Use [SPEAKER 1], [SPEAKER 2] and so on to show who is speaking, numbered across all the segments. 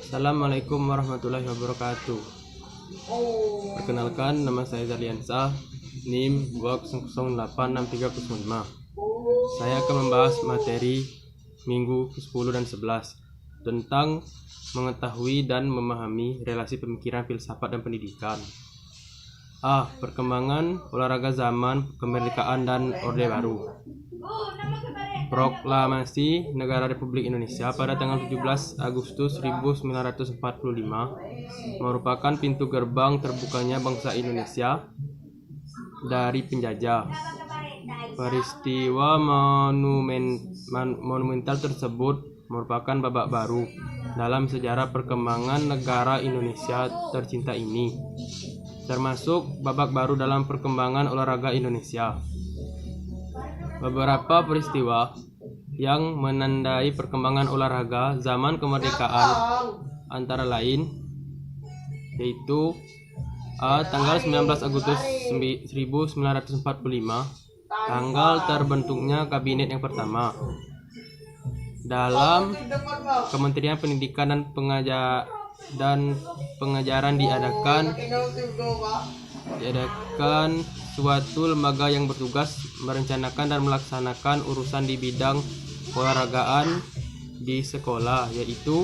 [SPEAKER 1] Assalamualaikum warahmatullahi wabarakatuh. Perkenalkan, nama saya Zaliansa, NIM 2086305. Saya akan membahas materi minggu ke-10 dan 11 tentang mengetahui dan memahami relasi pemikiran, filsafat, dan pendidikan. Perkembangan olahraga zaman kemerdekaan dan Orde Baru. Proklamasi Negara Republik Indonesia pada tanggal 17 Agustus 1945 merupakan pintu gerbang terbukanya bangsa Indonesia dari penjajah. Peristiwa monumental tersebut merupakan babak baru dalam sejarah perkembangan negara Indonesia tercinta ini, termasuk babak baru dalam perkembangan olahraga Indonesia. Beberapa peristiwa yang menandai perkembangan olahraga zaman kemerdekaan antara lain yaitu tanggal 19 Agustus 1945, tanggal terbentuknya kabinet yang pertama. Dalam Kementerian Pendidikan dan Pengajaran diadakan suatu lembaga yang bertugas merencanakan dan melaksanakan urusan di bidang olahragaan di sekolah, yaitu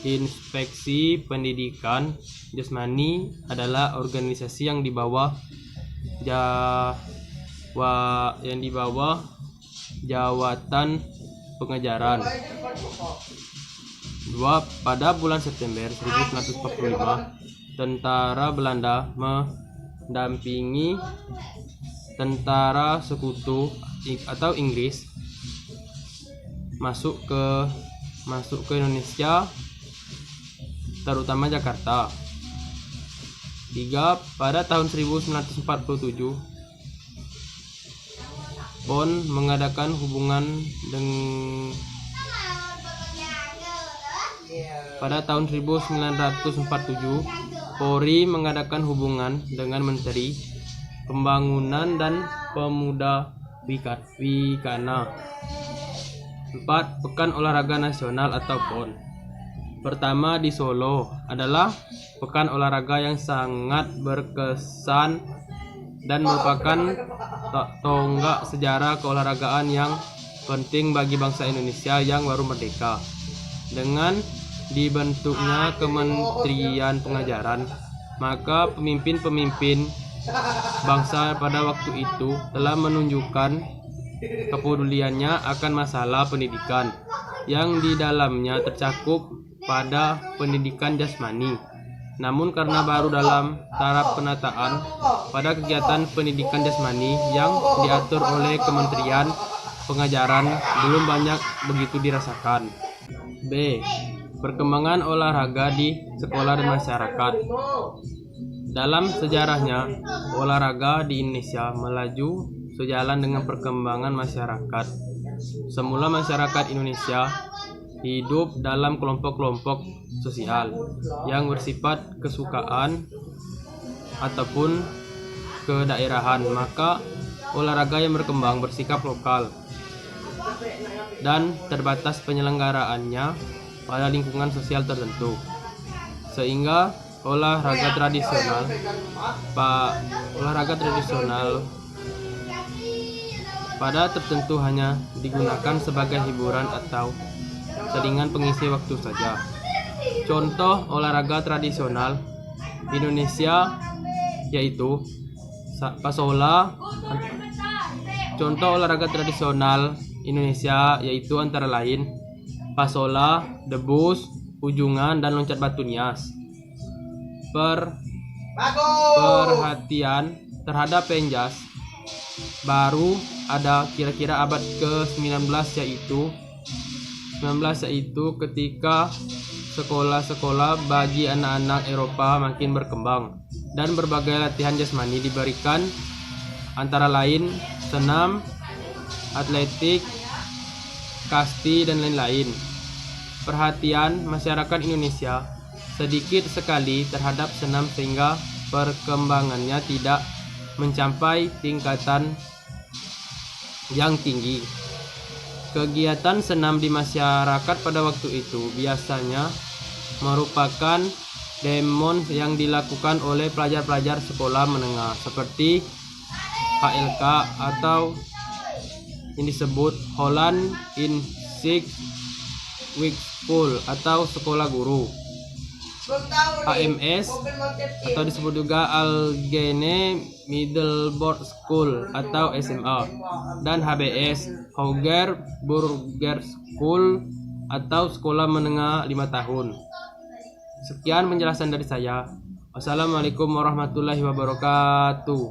[SPEAKER 1] Inspeksi Pendidikan Jasmani adalah organisasi yang di bawah Jawatan Pengajaran. Pada bulan September 1945, tentara Belanda mendampingi tentara sekutu atau Inggris masuk ke Indonesia, terutama Jakarta. Pada tahun 1947, PON mengadakan hubungan Pada tahun 1947, Polri mengadakan hubungan dengan Menteri Pembangunan dan Pemuda Wikana. 4. Pekan Olahraga Nasional atau PON. Pertama di Solo adalah pekan olahraga yang sangat berkesan dan merupakan tonggak sejarah keolahragaan yang penting bagi bangsa Indonesia yang baru merdeka. Dengan dibentuknya Kementerian Pengajaran, maka pemimpin-pemimpin bangsa pada waktu itu telah menunjukkan kepeduliannya akan masalah pendidikan, yang di dalamnya tercakup pada pendidikan jasmani. Namun karena baru dalam taraf penataan, pada kegiatan pendidikan jasmani yang diatur oleh Kementerian Pengajaran belum banyak begitu dirasakan. B. Perkembangan olahraga di sekolah dan masyarakat. Dalam sejarahnya, olahraga di Indonesia melaju sejalan dengan perkembangan masyarakat. Semula masyarakat Indonesia hidup dalam kelompok-kelompok sosial yang bersifat kesukaan ataupun kedaerahan, maka olahraga yang berkembang bersikap lokal dan terbatas penyelenggaraannya pada lingkungan sosial tertentu, sehingga olahraga tradisional pada tertentu hanya digunakan sebagai hiburan atau selingan pengisi waktu saja. Contoh olahraga tradisional Indonesia yaitu pasola. Antara lain pasola, debus, ujungan, dan loncat batu nias. Perhatian terhadap penjas baru ada kira-kira abad ke-19 yaitu ketika sekolah-sekolah bagi anak-anak Eropa makin berkembang dan berbagai latihan jasmani diberikan, antara lain senam, atletik, kasti, dan lain-lain. Perhatian masyarakat Indonesia sedikit sekali terhadap senam sehingga perkembangannya tidak mencapai tingkatan yang tinggi. Kegiatan senam di masyarakat pada waktu itu biasanya merupakan demon yang dilakukan oleh pelajar-pelajar sekolah menengah seperti HLK atau yang disebut Holland in Six Week School atau sekolah guru, HMS atau disebut juga Algene Middleboard School atau SMA, dan HBS Hauger Burger School atau sekolah menengah 5 tahun. Sekian penjelasan dari saya. Wassalamualaikum warahmatullahi wabarakatuh.